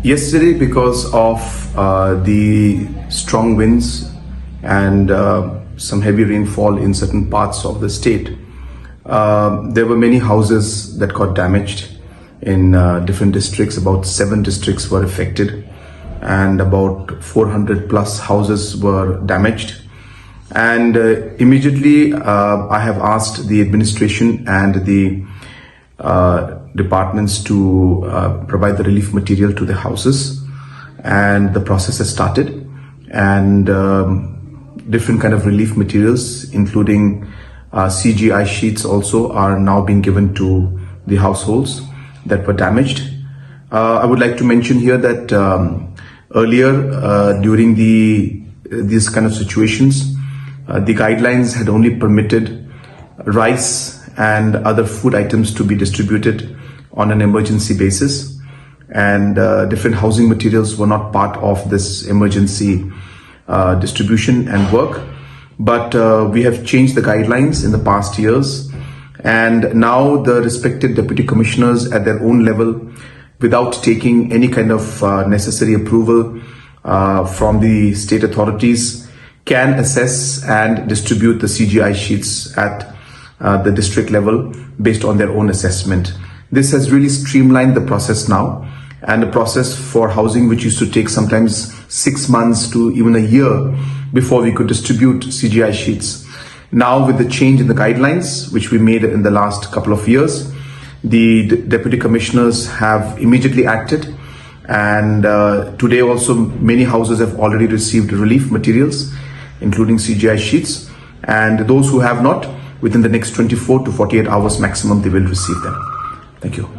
Yesterday, because of the strong winds and some heavy rainfall in certain parts of the state, there were many houses that got damaged in different districts. About 7 districts were affected and about 400 plus houses were damaged. And immediately I have asked the administration and the departments to provide the relief material to the houses, and the process has started. And different kind of relief materials, including CGI sheets, also are now being given to the households that were damaged. I would like to mention here that earlier during these kind of situations, the guidelines had only permitted rice and other food items to be distributed on an emergency basis, and different housing materials were not part of this emergency distribution and work. But we have changed the guidelines in the past years, and now the respective deputy commissioners at their own level, without taking any kind of necessary approval from the state authorities, can assess and distribute the CGI sheets at the district level based on their own assessment. This has really streamlined the process now, and the process for housing, which used to take sometimes 6 months to even a year before we could distribute CGI sheets. Now, with the change in the guidelines, which we made in the last couple of years, the deputy commissioners have immediately acted, and today also many houses have already received relief materials, including CGI sheets, and those who have not, within the next 24 to 48 hours maximum, they will receive them. Thank you.